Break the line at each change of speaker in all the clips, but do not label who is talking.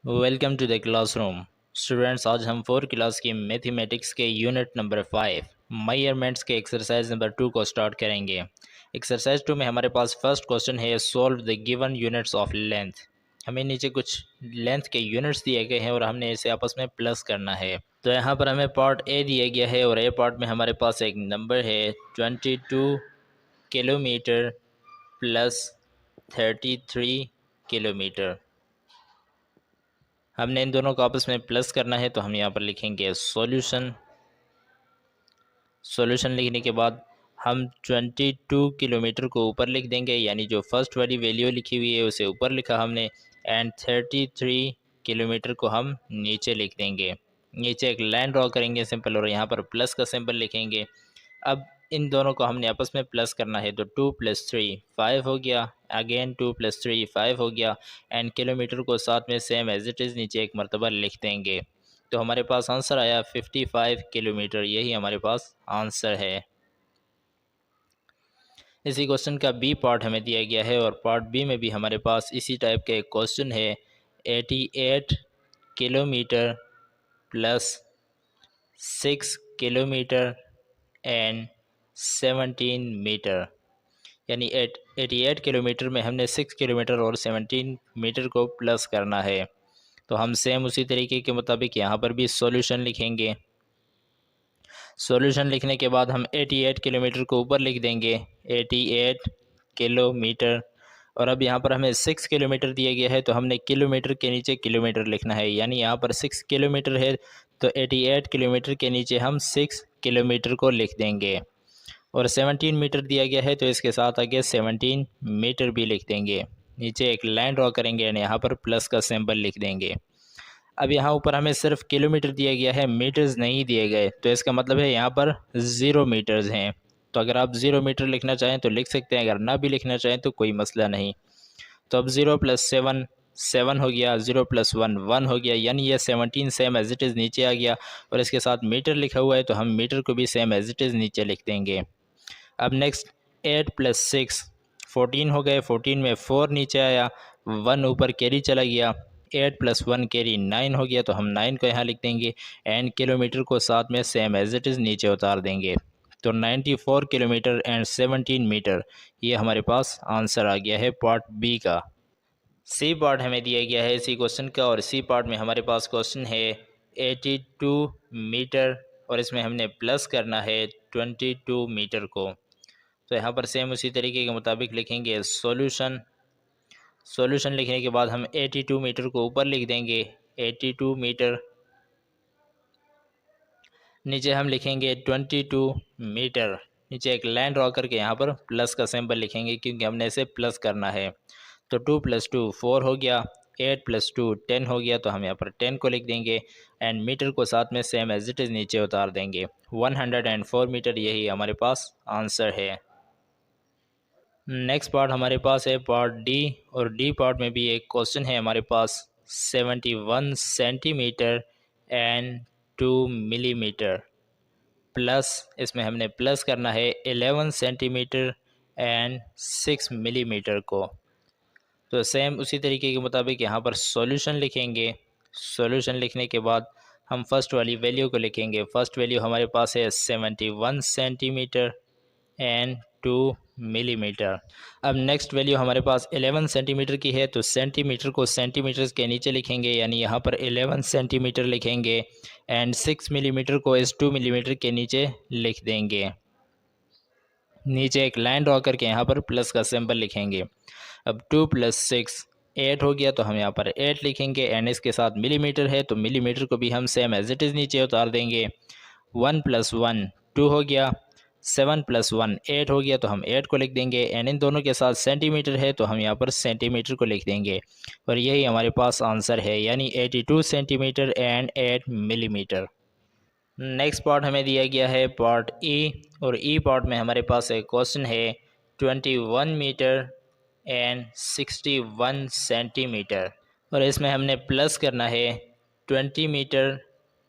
Welcome to the classroom students. आज हम 4 class की मैथमेटिक्स के यूनिट नंबर 5 मेजरमेंट्स के एक्सरसाइज नंबर 2 को स्टार्ट करेंगे। एक्सरसाइज 2 में हमारे पास फर्स्ट क्वेश्चन है, solve the given units of length. हमें नीचे कुछ लेंथ के यूनिट्स दिए गए हैं और हमने इसे आपस में प्लस करना है। तो यहाँ पर हमें पार्ट ए दिया गया है और ए पार्ट में हमारे पास एक नंबर है 22 किलोमीटर प्लस 33 किलोमीटर। हमने इन दोनों को आपस में प्लस करना है, तो हम यहाँ पर लिखेंगे सॉल्यूशन। सॉल्यूशन लिखने के बाद हम 22 किलोमीटर को ऊपर लिख देंगे, यानी जो फर्स्ट वाली वैल्यू लिखी हुई है उसे ऊपर लिखा हमने, एंड 33 किलोमीटर को हम नीचे लिख देंगे। नीचे एक लाइन ड्रॉ करेंगे सिंपल, और यहाँ पर प्लस का सिंबल लिखेंगे। अब इन दोनों को हमने आपस में प्लस करना है, तो 2 + 3 5 हो गया, अगेन 2 + 3 5 हो गया, एंड किलोमीटर को साथ में सेम एज इट इज़ नीचे एक मरतबा लिख देंगे। तो हमारे पास आंसर आया 55 किलोमीटर, यही हमारे पास आंसर है। इसी क्वेश्चन का बी पार्ट हमें दिया गया है और पार्ट बी में भी हमारे पास इसी टाइप का एक क्वेश्चन है, 88 kilometre plus 6 kilometre and 17 metre. यानी 88 किलोमीटर में हमने 6 किलोमीटर और 17 मीटर को प्लस करना है। तो हम सेम उसी तरीके के मुताबिक यहाँ पर भी सॉल्यूशन लिखेंगे। सॉल्यूशन लिखने के बाद हम 88 किलोमीटर को ऊपर लिख देंगे, 88 किलोमीटर। और अब यहाँ पर हमें 6 किलोमीटर दिया गया है, तो हमने किलोमीटर के नीचे किलोमीटर लिखना है, यानी यहाँ पर 6 किलोमीटर है तो 88 किलोमीटर के नीचे हम 6 किलोमीटर को लिख देंगे। और 17 मीटर दिया गया है तो इसके साथ आगे 17 मीटर भी लिख देंगे। नीचे एक लाइन ड्रॉ करेंगे और यहाँ पर प्लस का सिंबल लिख देंगे। अब यहाँ ऊपर हमें सिर्फ किलोमीटर दिया गया है, मीटर्स नहीं दिए गए, तो इसका मतलब है यहाँ पर 0 मीटर्स हैं। तो अगर आप 0 मीटर लिखना चाहें तो लिख सकते हैं, अगर ना भी लिखना चाहें तो कोई मसला नहीं। तो अब 0 + 7 7 हो गया, 0 + 1 1 हो गया, यानी ये 17 सेम एज इट इज़ नीचे आ गया। और इसके साथ मीटर लिखा हुआ है तो हम मीटर को भी सेम एज इट इज़ नीचे लिख देंगे। अब नेक्स्ट 8 + 6 14 हो गए, 14 में 4 नीचे आया, 1 ऊपर कैरी चला गया, 8 + 1 कैरी 9 हो गया, तो हम 9 को यहाँ लिख देंगे, एंड किलोमीटर को साथ में सेम एज इट इज़ नीचे उतार देंगे। तो 94 किलोमीटर एंड 17 मीटर, ये हमारे पास आंसर आ गया है पार्ट बी का। सी पार्ट हमें दिया गया है इसी क्वेश्चन का, और सी पार्ट में हमारे पास क्वेश्चन है 82 मीटर, और इसमें हमने प्लस करना है 22 मीटर को। तो यहाँ पर सेम उसी तरीके के मुताबिक लिखेंगे सॉल्यूशन। सॉल्यूशन लिखने के बाद हम 82 मीटर को ऊपर लिख देंगे, 82 मीटर। नीचे हम लिखेंगे 22 मीटर। नीचे एक लाइन ड्रॉ करके यहाँ पर प्लस का सिंबल लिखेंगे, क्योंकि हमने इसे प्लस करना है। तो 2 + 2 4 हो गया, 8 + 2 10 हो गया, तो हम यहाँ पर 10 को लिख देंगे, एंड मीटर को साथ में सेम एज इट इज़ नीचे उतार देंगे। 104 मीटर, यही हमारे पास आंसर है। नेक्स्ट पार्ट हमारे पास है पार्ट डी, और डी पार्ट में भी एक क्वेश्चन है हमारे पास, 71 सेंटीमीटर एंड 2 मिलीमीटर प्लस, इसमें हमने प्लस करना है 11 सेंटीमीटर एंड 6 मिलीमीटर को। तो सेम उसी तरीके के मुताबिक यहाँ पर सॉल्यूशन लिखेंगे। सॉल्यूशन लिखने के बाद हम फर्स्ट वाली वैल्यू को लिखेंगे। फर्स्ट वैल्यू हमारे पास है 71 सेंटीमीटर एंड 2 मिलीमीटर। अब नेक्स्ट वैल्यू हमारे पास 11 सेंटीमीटर की है, तो सेंटीमीटर को सेंटीमीटर्स के नीचे लिखेंगे, यानी यहाँ पर 11 सेंटीमीटर लिखेंगे, एंड 6 मिलीमीटर को इस 2 मिलीमीटर के नीचे लिख देंगे। नीचे एक लाइन ड्रॉ करके यहाँ पर प्लस का सिंबल लिखेंगे। अब 2 + 6 8 हो गया, तो हम यहाँ पर 8 लिखेंगे, एंड इसके साथ मिलीमीटर है तो मिलीमीटर को भी हम सेम एज इट इज़ नीचे उतार देंगे। 1 + 1 2 हो गया, 7 + 1 8 हो गया, तो हम 8 को लिख देंगे, एंड इन दोनों के साथ सेंटीमीटर है तो हम यहाँ पर सेंटीमीटर को लिख देंगे। और यही हमारे पास आंसर है, यानी 82 centimetre and 8 millimetre. Next part हमें दिया गया है पार्ट ई, और ई पार्ट में हमारे पास एक क्वेश्चन है 21 मीटर एंड 61 सेंटीमीटर, और इसमें हमने प्लस करना है 20 मीटर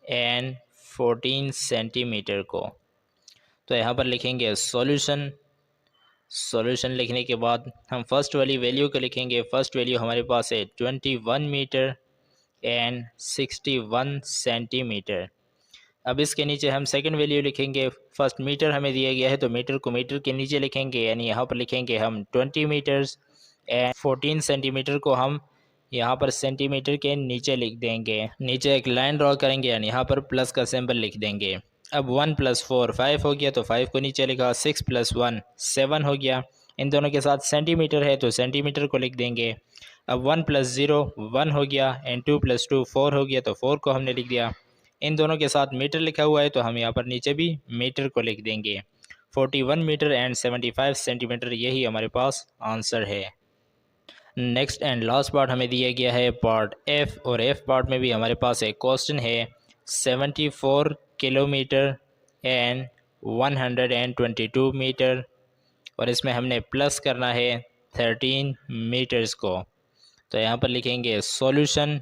एंड 14 सेंटीमीटर को। तो यहाँ पर लिखेंगे सॉल्यूशन। सॉल्यूशन लिखने के बाद हम फर्स्ट वाली वैल्यू को लिखेंगे। फर्स्ट वैल्यू हमारे पास है 21 मीटर एंड 61 सेंटीमीटर। अब इसके नीचे हम सेकंड वैल्यू लिखेंगे। फर्स्ट मीटर हमें दिया गया है तो मीटर को मीटर के नीचे लिखेंगे, यानी यहाँ पर लिखेंगे हम 20 मीटर्स एंड 14 सेंटीमीटर को हम यहाँ पर सेंटीमीटर के नीचे लिख देंगे। नीचे एक लाइन ड्रॉ करेंगे, यानी यहाँ पर प्लस का सिंबल लिख देंगे। अब 1 + 4 5 हो गया तो 5 को नीचे लिखा, 6 + 1 7 हो गया। इन दोनों के साथ सेंटीमीटर है तो सेंटीमीटर को लिख देंगे। अब 1 + 0 1 हो गया एंड 2 + 2 4 हो गया तो 4 को हमने लिख दिया। इन दोनों के साथ मीटर लिखा हुआ है तो हम यहाँ पर नीचे भी मीटर को लिख देंगे। 41 मीटर एंड 75 सेंटीमीटर, यही हमारे पास आंसर है। नेक्स्ट एंड लास्ट पार्ट हमें दिया गया है पार्ट एफ, और एफ पार्ट में भी हमारे पास एक क्वेश्चन है 74 किलोमीटर एंड 122 मीटर, और इसमें हमने प्लस करना है 13 मीटर्स को। तो यहाँ पर लिखेंगे सॉल्यूशन।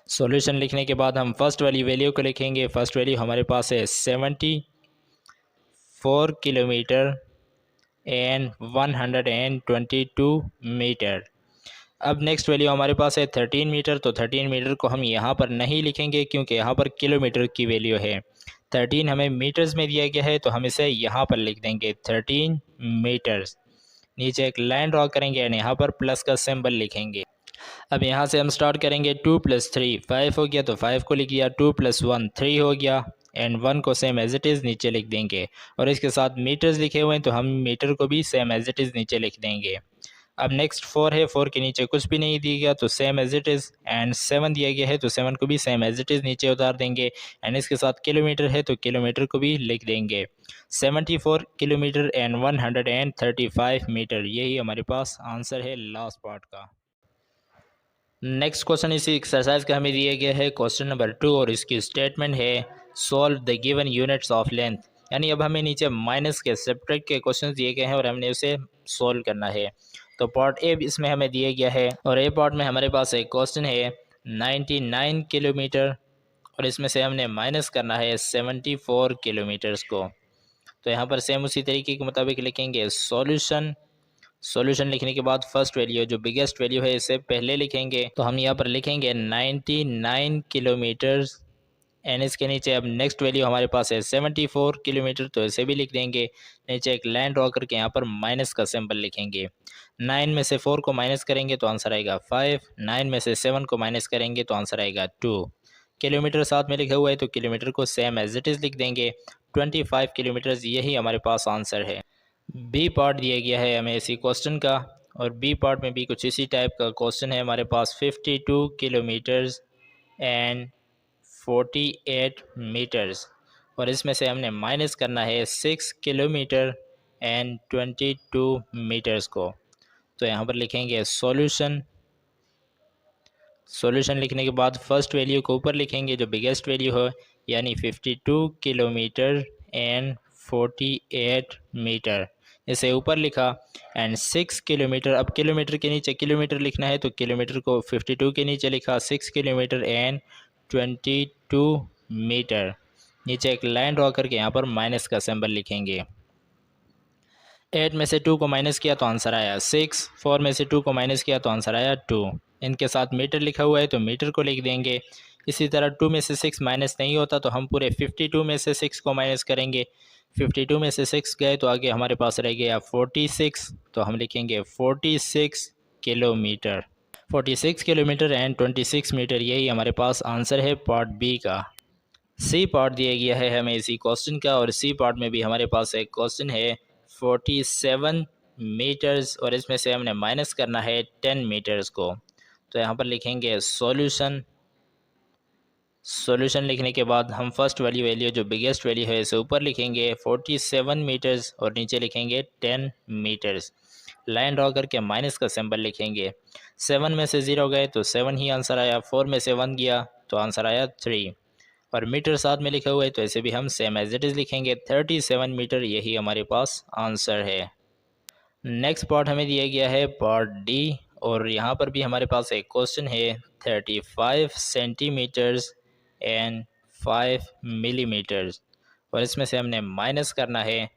सॉल्यूशन लिखने के बाद हम फर्स्ट वाली वैल्यू को लिखेंगे। फर्स्ट वैल्यू हमारे पास है 74 किलोमीटर एंड 122 मीटर। अब नेक्स्ट वैल्यू हमारे पास है 13 मीटर, तो 13 मीटर को हम यहाँ पर नहीं लिखेंगे क्योंकि यहाँ पर किलोमीटर की वैल्यू है। 13 हमें मीटर्स में दिया गया है तो हम इसे यहाँ पर लिख देंगे 13 मीटर्स। नीचे एक लाइन ड्रॉ करेंगे एंड यहाँ पर प्लस का सिंबल लिखेंगे। अब यहाँ से हम स्टार्ट करेंगे 2 + 3 5 हो गया तो 5 को लिख दिया। 2 + 1 3 हो गया एंड 1 को सेम एज इट इज़ नीचे लिख देंगे, और इसके साथ मीटर्स लिखे हुए हैं तो हम मीटर को भी सेम एज इट इज़ नीचे लिख देंगे। अब नेक्स्ट 4 है, 4 के नीचे कुछ भी नहीं दिया गया तो same as it is, and 7 दिया गया है तो 7 को भी सेम एज इट इज़ नीचे उतार देंगे, एंड इसके साथ किलोमीटर है तो किलोमीटर को भी लिख देंगे। 74 किलोमीटर एंड 135 मीटर, यही हमारे पास आंसर है लास्ट पार्ट का। नेक्स्ट क्वेश्चन इसी एक्सरसाइज का हमें दिया गया है क्वेश्चन नंबर 2, और इसकी स्टेटमेंट है solve the given units of length. यानी अब हमें नीचे माइनस के सब्ट्रैक्ट के क्वेश्चन दिए गए हैं और हमने उसे सॉल्व करना है। तो पार्ट ए इसमें हमें दिया गया है, और ए पार्ट में हमारे पास एक क्वेश्चन है 99 किलोमीटर, और इसमें से हमने माइनस करना है 74 किलोमीटर्स को। तो यहाँ पर सेम उसी तरीके के मुताबिक लिखेंगे सॉल्यूशन। सॉल्यूशन लिखने के बाद फर्स्ट वैल्यू जो बिगेस्ट वैल्यू है इसे पहले लिखेंगे, तो हम यहाँ पर लिखेंगे 99 किलोमीटर्स, एंड इसके नीचे अब नेक्स्ट वैल्यू हमारे पास है 74 किलोमीटर, तो इसे भी लिख देंगे। नीचे एक लाइन ड्रॉ करके यहाँ पर माइनस का सिंबल लिखेंगे। 9 में से 4 को माइनस करेंगे तो आंसर आएगा 5, 9 में से 7 को माइनस करेंगे तो आंसर आएगा 2। किलोमीटर साथ में लिखा हुआ है तो किलोमीटर को सेम एज इट इज़ लिख देंगे। 25 किलोमीटर्स, यही हमारे पास आंसर है। बी पार्ट दिया गया है हमें इसी क्वेश्चन का, और बी पार्ट में भी कुछ इसी टाइप का क्वेश्चन है हमारे पास 52 किलोमीटर्स एंड 48 मीटर्स, और इसमें से हमने माइनस करना है 6 किलोमीटर एंड 22 मीटर्स को। तो यहाँ पर लिखेंगे सॉल्यूशन। सॉल्यूशन लिखने के बाद फर्स्ट वैल्यू को ऊपर लिखेंगे जो बिगेस्ट वैल्यू है, यानी 52 किलोमीटर एंड 48 मीटर, इसे ऊपर लिखा, एंड 6 किलोमीटर। अब किलोमीटर के नीचे किलोमीटर लिखना है तो किलोमीटर को 52 के नीचे लिखा, 6 किलोमीटर एंड 22 मीटर। नीचे एक लाइन ड्रॉ करके यहाँ पर माइनस का सिंबल लिखेंगे। 8 में से 2 को माइनस किया तो आंसर आया 6, 4 में से 2 को माइनस किया तो आंसर आया 2। इनके साथ मीटर लिखा हुआ है तो मीटर को लिख देंगे। इसी तरह 2 में से 6 माइनस नहीं होता तो हम पूरे 52 में से 6 को माइनस करेंगे। 52 में से 6 गए तो आगे हमारे पास रह गया 46, तो हम लिखेंगे 46 किलोमीटर। 46 किलोमीटर एंड 26 मीटर, यही हमारे पास आंसर है पार्ट बी का। सी पार्ट दिया गया है हमें इसी क्वेश्चन का, और सी पार्ट में भी हमारे पास एक क्वेश्चन है 47 मीटर्स, और इसमें से हमने माइनस करना है 10 मीटर्स को। तो यहाँ पर लिखेंगे सॉल्यूशन। सॉल्यूशन लिखने के बाद हम फर्स्ट वाली वैल्यू जो बिगेस्ट वैल्यू है इसे ऊपर लिखेंगे 47 मीटर्स, और नीचे लिखेंगे 10 मीटर्स। लाइन ड्रॉ करके माइनस का सिंबल लिखेंगे। 7 में से 0 गए तो 7 ही आंसर आया। 4 में से 1 गया तो आंसर आया 3, और मीटर साथ में लिखा हुआ है तो इसे भी हम सेम एज इट इज़ लिखेंगे 37 मीटर, यही हमारे पास आंसर है। नेक्स्ट पार्ट हमें दिया गया है पार्ट डी, और यहाँ पर भी हमारे पास एक क्वेश्चन है 35 सेंटीमीटर्स एंड 5 मिलीमीटर्स, और इसमें से हमने माइनस करना है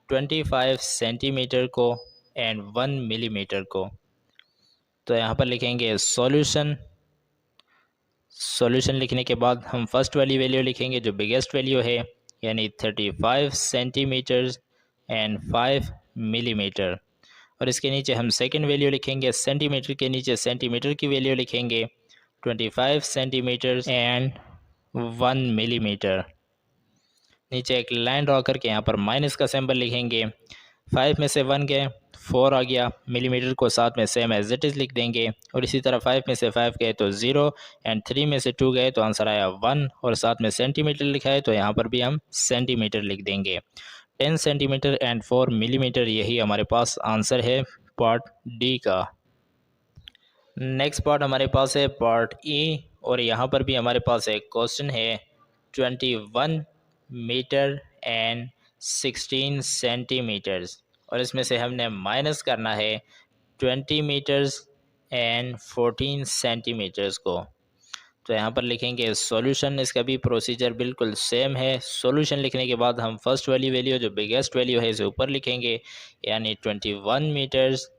25 सेंटीमीटर को एंड 1 मिलीमीटर को। तो यहाँ पर लिखेंगे सॉल्यूशन। सॉल्यूशन लिखने के बाद हम फर्स्ट वाली वैल्यू लिखेंगे जो बिगेस्ट वैल्यू है, यानी 35 सेंटीमीटर्स एंड 5 मिलीमीटर। और इसके नीचे हम सेकंड वैल्यू लिखेंगे, सेंटीमीटर के नीचे सेंटीमीटर की वैल्यू लिखेंगे 25 सेंटीमीटर्स एंड 1 मिलीमीटर। नीचे एक लाइन ड्रॉ करके यहाँ पर माइनस का सिंबल लिखेंगे। 5 में से 1 गए 4 आ गया, मिलीमीटर को साथ में सेम एज इट इज़ लिख देंगे। और इसी तरह 5 में से 5 गए तो 0 एंड 3 में से 2 गए तो आंसर आया 1। और साथ में सेंटीमीटर लिखा है तो यहाँ पर भी हम सेंटीमीटर लिख देंगे। 10 सेंटीमीटर एंड 4 मिलीमीटर, यही हमारे पास आंसर है पार्ट डी का। नेक्स्ट पार्ट हमारे पास है पार्ट ई, और यहाँ पर भी हमारे पास एक क्वेश्चन है 21 मीटर एंड 16 सेंटीमीटर्स, और इसमें से हमने माइनस करना है 20 मीटर्स एंड 14 सेंटीमीटर्स को। तो यहाँ पर लिखेंगे सॉल्यूशन। इसका भी प्रोसीजर बिल्कुल सेम है। सॉल्यूशन लिखने के बाद हम फर्स्ट वाली वैल्यू जो बिगेस्ट वैल्यू है इसे ऊपर लिखेंगे, यानी 21 मीटर्स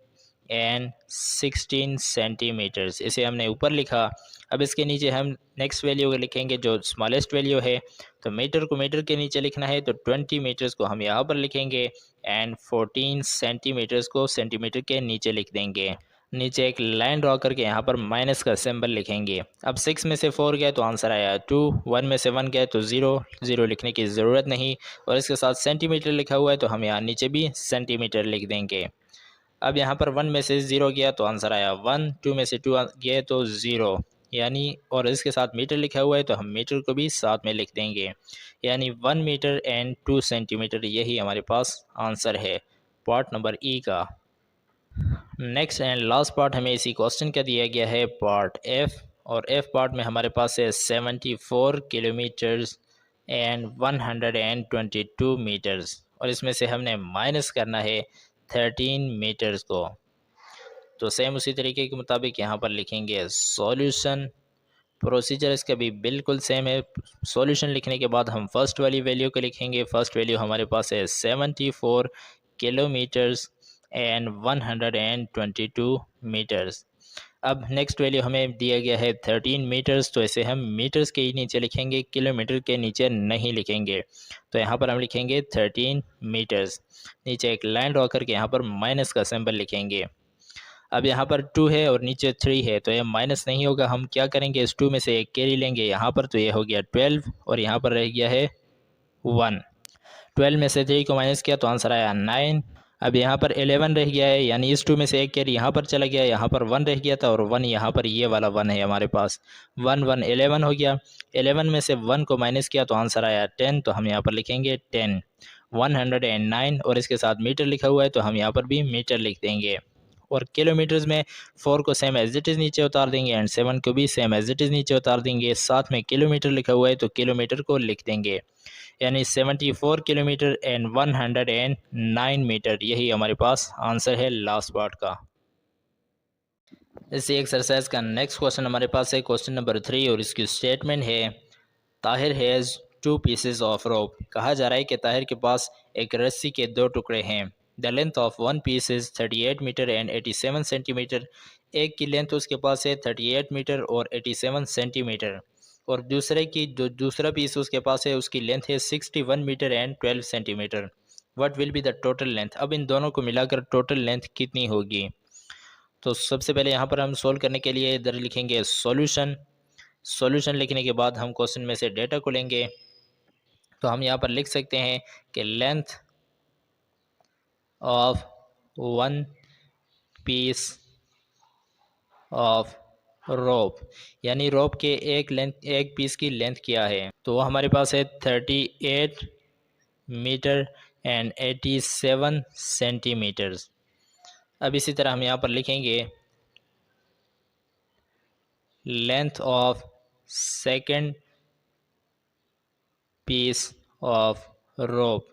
एंड 16 सेंटीमीटर्स, इसे हमने ऊपर लिखा। अब इसके नीचे हम नेक्स्ट वैल्यू लिखेंगे जो स्मॉलेस्ट वैल्यू है। तो मीटर को मीटर के नीचे लिखना है तो 20 मीटर्स को हम यहाँ पर लिखेंगे एंड 14 सेंटीमीटर्स को सेंटीमीटर के नीचे लिख देंगे। नीचे एक लाइन ड्रॉ करके यहाँ पर माइनस का सिंबल लिखेंगे। अब 6 में से 4 गए तो आंसर आया 2, 1 में से 1 गए तो 0, 0 लिखने की ज़रूरत नहीं। और इसके साथ सेंटीमीटर लिखा हुआ है तो हम यहाँ नीचे भी सेंटीमीटर लिख देंगे। अब यहाँ पर 1 में से 0 गया तो आंसर आया 1, 2 में से 2 गए तो 0, यानी और इसके साथ मीटर लिखा हुआ है तो हम मीटर को भी साथ में लिख देंगे, यानी 1 मीटर एंड 2 सेंटीमीटर, यही हमारे पास आंसर है पार्ट नंबर ई का। नेक्स्ट एंड लास्ट पार्ट हमें इसी क्वेश्चन का दिया गया है पार्ट एफ, और एफ पार्ट में हमारे पास है 74 किलोमीटर्स एंड 122 मीटर्स, और इसमें से हमने माइनस करना है 13 मीटर्स को। तो सेम उसी तरीके के मुताबिक यहाँ पर लिखेंगे सॉल्यूशन। प्रोसीजर इसका भी बिल्कुल सेम है। सॉल्यूशन लिखने के बाद हम फर्स्ट वाली वैल्यू को लिखेंगे। फर्स्ट वैल्यू हमारे पास है 74 किलोमीटर्स एंड 122 मीटर्स। अब नेक्स्ट वैल्यू हमें दिया गया है 13 मीटर्स, तो इसे हम मीटर्स के ही नीचे लिखेंगे, किलोमीटर के नीचे नहीं लिखेंगे। तो यहाँ पर हम लिखेंगे 13 मीटर्स। नीचे एक लाइन ड्रॉ करके यहाँ पर माइनस का सिंबल लिखेंगे। अब यहाँ पर 2 है और नीचे 3 है तो ये माइनस नहीं होगा। हम क्या करेंगे, इस 2 में से एक कैरी लेंगे यहाँ पर, तो ये हो गया 12 और यहाँ पर रह गया है 1। 12 में से 3 को माइनस किया तो आंसर आया 9। अब यहाँ पर 11 रह गया है, यानी इस 2 में से एक कैरी यहाँ पर चला गया, यहाँ पर 1 रह गया था और 1 यहाँ पर ये वाला 1 है हमारे पास। 1 1 11 हो गया। 11 में से 1 को माइनस किया तो आंसर आया 10, तो हम यहाँ पर लिखेंगे 10। 109 और इसके साथ मीटर लिखा हुआ है तो हम यहाँ पर भी मीटर लिख देंगे। और किलोमीटर्स में 4 को सेम एज इट इज़ नीचे उतार देंगे एंड 7 को भी सेम एज इट इज़ नीचे उतार देंगे। साथ में किलोमीटर लिखा हुआ है तो किलोमीटर को लिख देंगे, यानी 74 किलोमीटर एंड 109 मीटर, यही हमारे पास आंसर है लास्ट पार्ट का। इसी एक्सरसाइज का नेक्स्ट क्वेश्चन हमारे पास है क्वेश्चन नंबर 3, और इसकी स्टेटमेंट है Tahir has 2 pieces of rope. कहा जा रहा है कि ताहिर के पास एक रस्सी के 2 टुकड़े हैं। The length of one piece is 38 metre and 87 centimetre. एक की लेंथ उसके पास है 38 मीटर और 87 सेंटीमीटर, और दूसरे की जो दूसरा पीस उसके पास है उसकी लेंथ है 61 metre and 12 centimetre. What will be the total length. अब इन दोनों को मिलाकर टोटल लेंथ कितनी होगी। तो सबसे पहले यहाँ पर हम सोल्व करने के लिए इधर लिखेंगे सॉल्यूशन। सॉल्यूशन लिखने के बाद हम क्वेश्चन में से डेटा को लेंगे। तो हम यहाँ पर लिख सकते हैं कि length of one piece of rope, यानी रोप के एक पीस की लेंथ क्या है, तो वो हमारे पास है 38 मीटर एंड 87 सेंटीमीटर्स। अब इसी तरह हम यहाँ पर लिखेंगे length of second piece of rope,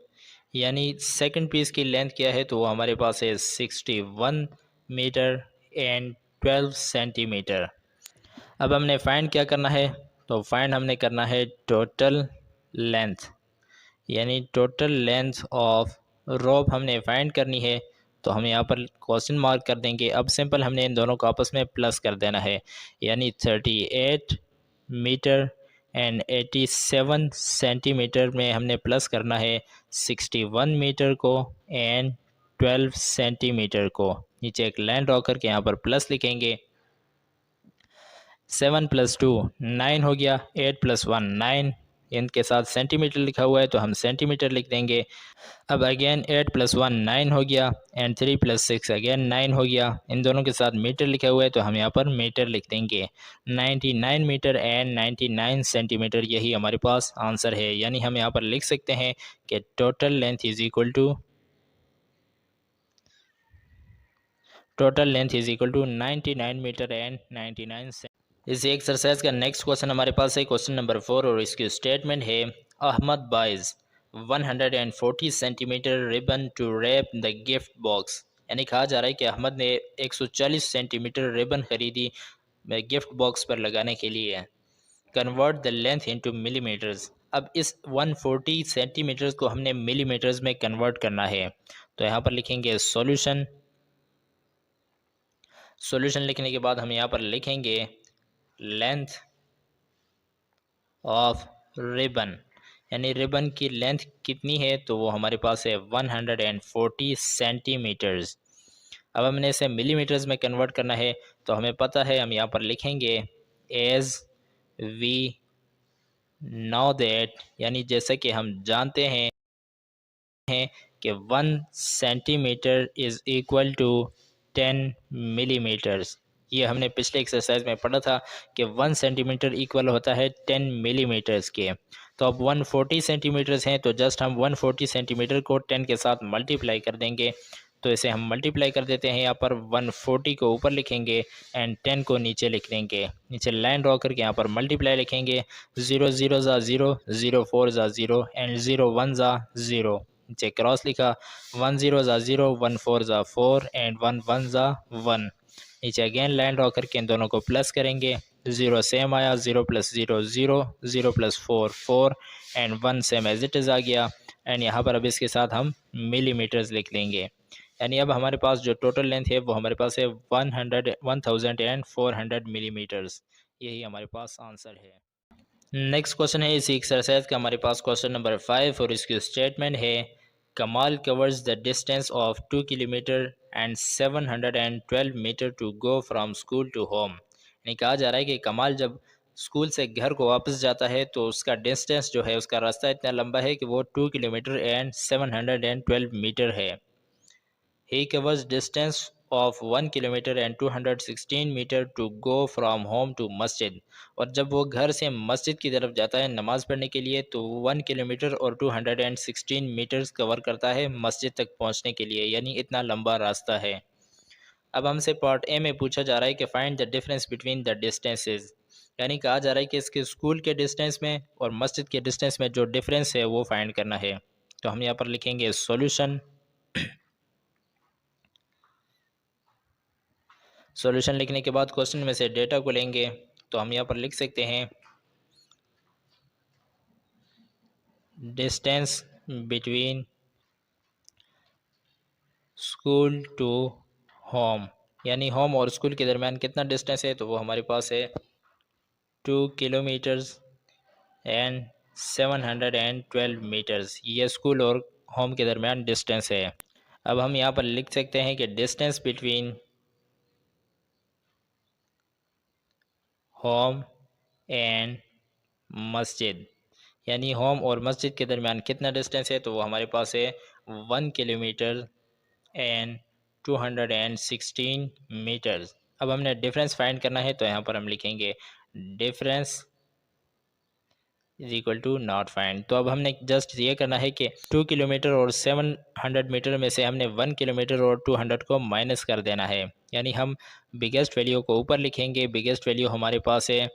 यानी सेकंड पीस की लेंथ क्या है, तो वो हमारे पास है 61 मीटर एंड 12 सेंटीमीटर। अब हमने फाइंड क्या करना है, तो फाइंड हमने करना है टोटल लेंथ, यानी टोटल लेंथ ऑफ रोप हमने फाइंड करनी है। तो हम यहाँ पर क्वेश्चन मार्क कर देंगे। अब सिंपल हमने इन दोनों को आपस में प्लस कर देना है, यानी 38 मीटर एंड 87 सेंटीमीटर में हमने प्लस करना है 61 मीटर को एंड 12 सेंटीमीटर को। नीचे एक लाइन ड्रॉ करके यहाँ पर प्लस लिखेंगे। 7 + 2 9 हो गया, 8 + 1 9, इनके साथ सेंटीमीटर लिखा हुआ है तो हम सेंटीमीटर लिख देंगे। अब अगेन 8 + 1 9 हो गया एंड 3 + 6 अगेन 9 हो गया। इन दोनों के साथ मीटर लिखा हुआ है तो हम यहाँ पर मीटर लिख देंगे। 99 मीटर एंड 99 सेंटीमीटर, यही हमारे पास आंसर है। यानी हम यहाँ पर लिख सकते हैं कि total length is equal to 99 metre and 99 centimetre. इसी एक्सरसाइज का नेक्स्ट क्वेश्चन हमारे पास है क्वेश्चन नंबर 4 और इसकी स्टेटमेंट है Ahmed buys 140 centimetre ribbon to wrap the gift box. यानी कहा जा रहा है कि अहमद ने 140 सेंटीमीटर रिबन खरीदी गिफ्ट बॉक्स पर लगाने के लिए। Convert the length into millimetres. अब इस 140 सेंटीमीटर्स को हमने मिलीमीटर्स में कन्वर्ट करना है तो यहाँ पर लिखेंगे सॉल्यूशन। सॉल्यूशन लिखने के बाद हम यहाँ पर लिखेंगे लेंथ ऑफ रिबन, यानी रिबन की लेंथ कितनी है तो वो हमारे पास है 140 सेंटीमीटर्स। अब हमने इसे मिलीमीटर्स में कन्वर्ट करना है तो हमें पता है, हम यहाँ पर लिखेंगे एज वी नो दैट, यानी जैसे कि हम जानते हैं कि 1 centimetre is equal to 10 millimetres. ये हमने पिछले एक्सरसाइज में पढ़ा था कि 1 सेंटीमीटर इक्वल होता है 10 मिलीमीटर्स के। तो अब 140 सेंटीमीटर्स हैं तो जस्ट हम 140 सेंटीमीटर को 10 के साथ मल्टीप्लाई कर देंगे। तो इसे हम मल्टीप्लाई कर देते हैं, यहाँ पर 140 को ऊपर लिखेंगे एंड 10 को नीचे लिख देंगे। नीचे लाइन ड्रॉ करके यहाँ पर मल्टीप्लाई लिखेंगे। 0 0 ज़ा 0, 0 4 ज़ा 0 एंड 0 1 ज़ा 0। नीचे क्रॉस लिखा। 1 0 ज़ा 0, 1 4 ज़ा 4 एंड 1 1 ज़ा 1। नीचे अगेन लाइन ड्रॉ करके इन दोनों को प्लस करेंगे। 0 सेम आया, 0 + 0 0, 0 + 4 4 and 1 same as it is आ गया। एंड यहाँ पर अब इसके साथ हम मिलीमीटर्स लिख लेंगे। यानी अब हमारे पास जो टोटल लेंथ है वो हमारे पास है 1400 मिलीमीटर्स। यही हमारे पास आंसर है। नेक्स्ट क्वेश्चन है इसी एक्सरसाइज का हमारे पास क्वेश्चन नंबर 5 और इसकी स्टेटमेंट है Kamal covers the distance of 2 kilometre and 712 metre to go from school to home. यानी कहा जा रहा है कि कमाल जब स्कूल से घर को वापस जाता है तो उसका डिस्टेंस जो है, उसका रास्ता इतना लंबा है कि वो 2 किलोमीटर एंड 712 मीटर है। He covers distance of 1 kilometre and 216 metre to go from home to मस्जिद। और जब वो घर से मस्जिद की तरफ जाता है नमाज़ पढ़ने के लिए तो 1 किलोमीटर और 216 मीटर्स कवर करता है मस्जिद तक पहुंचने के लिए, यानी इतना लंबा रास्ता है। अब हमसे पार्ट ए में पूछा जा रहा है कि find the difference between the distances. यानी कहा जा रहा है कि इसके स्कूल के डिस्टेंस में और मस्जिद के डिस्टेंस में जो डिफरेंस है वो फाइंड करना है। तो हम यहाँ पर लिखेंगे सॉल्यूशन। सॉल्यूशन लिखने के बाद क्वेश्चन में से डेटा को लेंगे तो हम यहाँ पर लिख सकते हैं distance between school to home, यानी होम और स्कूल के दरमियान कितना डिस्टेंस है तो वो हमारे पास है 2 किलोमीटर्स एंड 712 मीटर्स। ये स्कूल और होम के दरमियान डिस्टेंस है। अब हम यहाँ पर लिख सकते हैं कि डिस्टेंस बिटवीन होम एंड मस्जिद, यानी होम और मस्जिद के दरमियान कितना डिस्टेंस है तो वो हमारे पास है 1 किलोमीटर एंड 216 मीटर्स। अब हमने डिफरेंस फाइंड करना है तो यहाँ पर हम लिखेंगे difference is equal to not find. तो अब हमने जस्ट ये करना है कि 2 किलोमीटर और 700 मीटर में से हमने 1 किलोमीटर और 200 को माइनस कर देना है। यानी हम बिगेस्ट वैल्यू को ऊपर लिखेंगे। बिगेस्ट वैल्यू हमारे पास है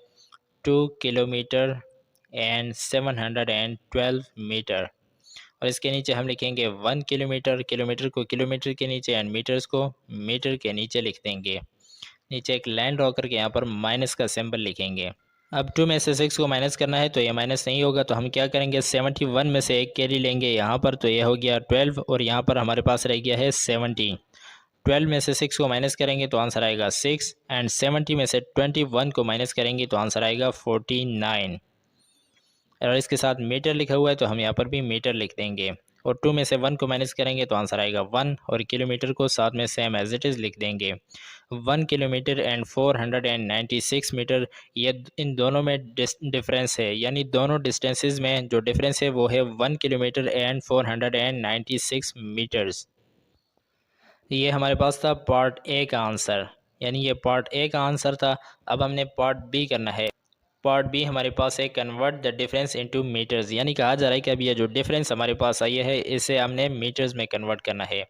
2 किलोमीटर एंड 712 मीटर और इसके नीचे हम लिखेंगे 1 किलोमीटर। किलोमीटर को किलोमीटर के नीचे एंड मीटर्स को मीटर के नीचे लिख देंगे। नीचे एक लाइन ड्रॉ करके यहाँ पर माइनस का सिंबल लिखेंगे। अब 2 में से 6 को माइनस करना है तो ये माइनस नहीं होगा तो हम क्या करेंगे 71 में से एक कैरी लेंगे यहाँ पर, तो ये हो गया 12 और यहाँ पर हमारे पास रह गया है 70। 12 में से 6 को माइनस करेंगे तो आंसर आएगा 6 एंड 70 में से 21 को माइनस करेंगे तो आंसर आएगा 49। और इसके साथ मीटर लिखा हुआ है तो हम यहाँ पर भी मीटर लिख देंगे। और 2 में से 1 को माइनस करेंगे तो आंसर आएगा 1 और किलोमीटर को साथ में सेम एज इट इज़ लिख देंगे। 1 किलोमीटर एंड 496 मीटर, ये इन दोनों में डिफरेंस है, यानी दोनों डिस्टेंसेस में जो डिफरेंस है वो है 1 किलोमीटर एंड 496 मीटर्स। ये हमारे पास था पार्ट ए का आंसर, यानी ये पार्ट ए का आंसर था। अब हमने पार्ट बी करना है। पार्ट बी हमारे पास है convert the difference into metres, यानी कहा जा रहा है कि अब ये जो डिफरेंस हमारे पास आई है इसे हमने मीटर्स में कन्वर्ट करना है।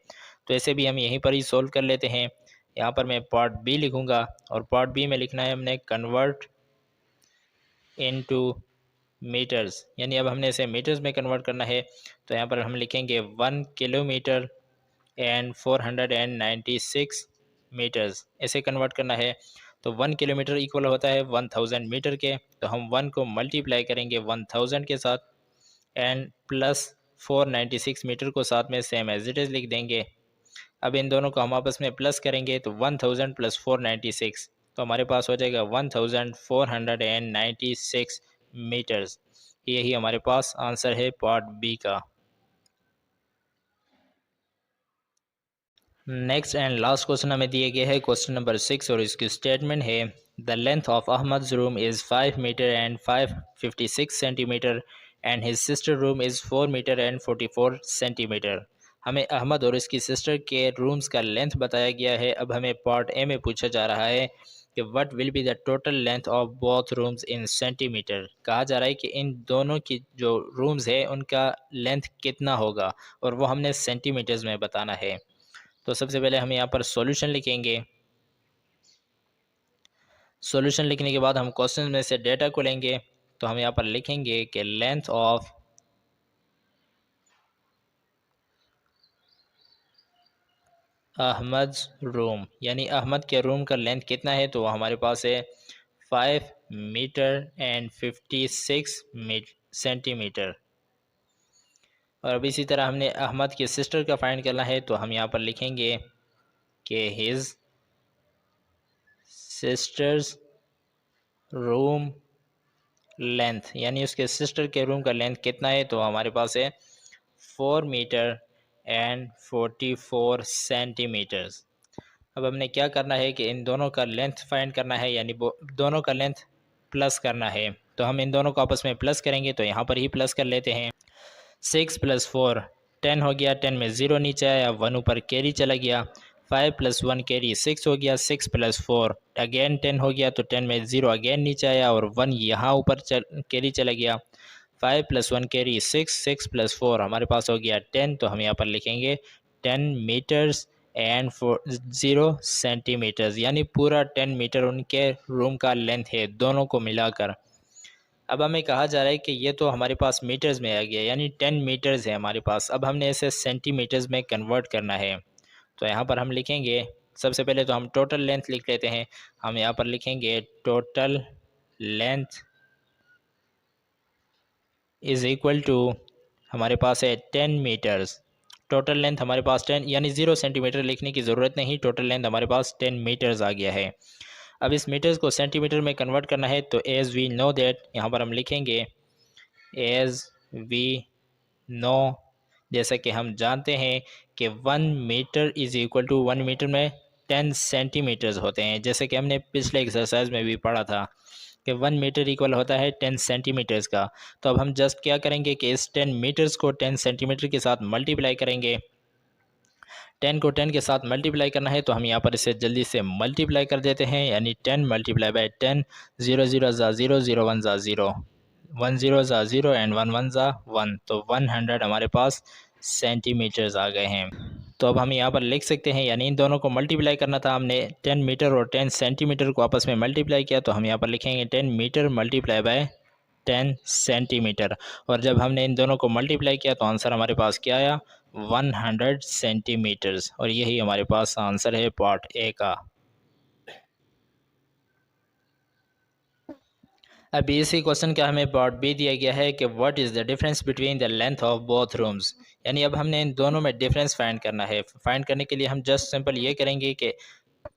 तो ऐसे भी हम यहीं पर ही सोल्व कर लेते हैं। यहाँ पर मैं पार्ट बी लिखूँगा और पार्ट बी में लिखना है हमने कन्वर्ट इनटू मीटर्स, यानी अब हमने इसे मीटर्स में कन्वर्ट करना है। तो यहाँ पर हम लिखेंगे 1 किलोमीटर एंड 496 मीटर्स, ऐसे कन्वर्ट करना है। तो 1 किलोमीटर इक्वल होता है 1000 मीटर के, तो हम 1 को मल्टीप्लाई करेंगे 1000 के साथ एंड प्लस 496 मीटर को साथ में सेम एज इट इज़ लिख देंगे। अब इन दोनों को हम आपस में प्लस करेंगे तो 1000 प्लस 496, तो हमारे पास हो जाएगा 1496 मीटर्स। यही हमारे पास आंसर है पार्ट बी का। नेक्स्ट एंड लास्ट क्वेश्चन हमें दिए गए है क्वेश्चन नंबर 6 और इसकी स्टेटमेंट है the length of Ahmed room is 5 metre and 556 centimetre and his sister room is 4 metre and 44 centimetre. हमें अहमद और इसकी सिस्टर के रूम्स का लेंथ बताया गया है। अब हमें पार्ट ए में पूछा जा रहा है कि what will be the total length of both rooms in centimetre. कहा जा रहा है कि इन दोनों की जो रूम्स है उनका लेंथ कितना होगा और वो हमने सेंटीमीटर्स में बताना है। तो सबसे पहले हम यहाँ पर सॉल्यूशन लिखेंगे। सॉल्यूशन लिखने के बाद हम क्वेश्चन में से डेटा को लेंगे। तो हम यहाँ पर लिखेंगे कि लेंथ ऑफ अहमद रूम, यानी अहमद के रूम का लेंथ कितना है, तो हमारे पास है 5 मीटर एंड 56 सेंटीमीटर। और अब इसी तरह हमने अहमद की सिस्टर का फाइंड करना है। तो हम यहाँ पर लिखेंगे कि हिज सिस्टर्स रूम लेंथ, यानी उसके सिस्टर के रूम का लेंथ कितना है, तो हमारे पास है 4 मीटर एंड 44 सेंटीमीटर्स। अब हमने क्या करना है कि इन दोनों का लेंथ फाइंड करना है, यानी दोनों का लेंथ प्लस करना है। तो हम इन दोनों को आपस में प्लस करेंगे, तो यहाँ पर ही प्लस कर लेते हैं। 6 + 4 10 हो गया, 10 में 0 नीचे आया, 1 ऊपर कैरी चला गया। 5 + 1 कैरी 6 हो गया, 6 + 4 अगेन 10 हो गया, तो 10 में 0 अगेन नीचे आया और 1 यहाँ ऊपर कैरी चला गया। 5 + 1 कैरी 6, 6 + 4 हमारे पास हो गया 10, तो हम यहाँ पर लिखेंगे 10 मीटर्स एंड 0 सेंटीमीटर्स, यानी पूरा 10 मीटर उनके रूम का लेंथ है दोनों को मिलाकर। अब हमें कहा जा रहा है कि ये तो हमारे पास मीटर्स में आ गया, यानी 10 मीटर्स है हमारे पास। अब हमने इसे सेंटीमीटर्स में कन्वर्ट करना है। तो यहाँ पर हम लिखेंगे, सबसे पहले तो हम टोटल लेंथ लिख लेते हैं। हम यहाँ पर लिखेंगे total length is equal to, हमारे पास है 10 मीटर्स। टोटल लेंथ हमारे पास 10, यानी 0 सेंटीमीटर लिखने की ज़रूरत नहीं, टोटल लेंथ हमारे पास 10 मीटर्स आ गया है। अब इस मीटर्स को सेंटीमीटर में कन्वर्ट करना है। तो एज़ वी नो दैट, यहाँ पर हम लिखेंगे एज़ वी नो, जैसा कि हम जानते हैं कि 1 metre is equal to 1 metre में 10 सेंटीमीटर्स होते हैं, जैसे कि हमने पिछले एक्सरसाइज में भी पढ़ा था कि 1 मीटर इक्वल होता है 10 सेंटीमीटर्स का। तो अब हम जस्ट क्या करेंगे कि इस 10 मीटर्स को 10 सेंटीमीटर के साथ मल्टीप्लाई करेंगे। 10 को 10 के साथ मल्टीप्लाई करना है, तो हम यहाँ पर इसे जल्दी से मल्टीप्लाई कर देते हैं, यानी 10 × 10, 0 0 ज़ा 0, 0 1 ज़ा 0, 1 0 ज़ा 0 एंड 1 1 ज़ा 1, तो 100 हमारे पास सेंटीमीटर्स आ गए हैं। तो अब हम यहाँ पर लिख सकते हैं, यानी इन दोनों को मल्टीप्लाई करना था हमने, 10 मीटर और 10 सेंटीमीटर को आपस में मल्टीप्लाई किया, तो हम यहाँ पर लिखेंगे 10 मीटर × 10 सेंटीमीटर। और जब हमने इन दोनों को मल्टीप्लाई किया तो आंसर हमारे पास क्या आया, 100 सेंटीमीटर्स। और यही हमारे पास आंसर है पार्ट ए का। अभी इसी क्वेश्चन का हमें पार्ट बी दिया गया है कि what is the difference between the length of both rooms, यानी अब हमने इन दोनों में डिफरेंस फाइंड करना है। फाइंड करने के लिए हम जस्ट सिंपल ये करेंगे कि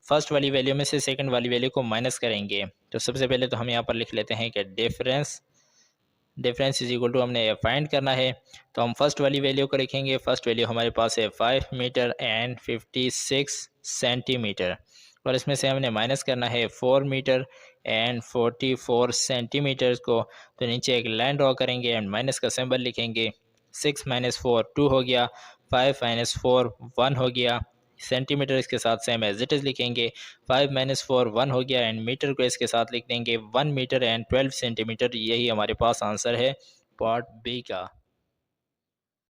फर्स्ट वाली वैल्यू में से सेकंड वाली वैल्यू को माइनस करेंगे। तो सबसे पहले तो हम यहाँ पर लिख लेते हैं कि डिफरेंस इज इक्वल टू हमने फाइंड करना है, तो हम फर्स्ट वाली वैल्यू को लिखेंगे। फर्स्ट वैल्यू हमारे पास है 5 मीटर एंड 56 सेंटीमीटर, और इसमें से हमने माइनस करना है 4 मीटर एंड 44 सेंटीमीटर को। तो नीचे एक लाइन ड्रॉ करेंगे एंड माइनस का सिंबल लिखेंगे। 6 माइनस 4 2 हो गया, 5 माइनस 4 1 हो गया। सेंटीमीटर इसके साथ सेम एज इट इज़ लिखेंगे। 5 माइनस 4 1 हो गया एंड मीटर को इसके साथ लिख देंगे 1 मीटर एंड 12 सेंटीमीटर। यही हमारे पास आंसर है पार्ट बी का।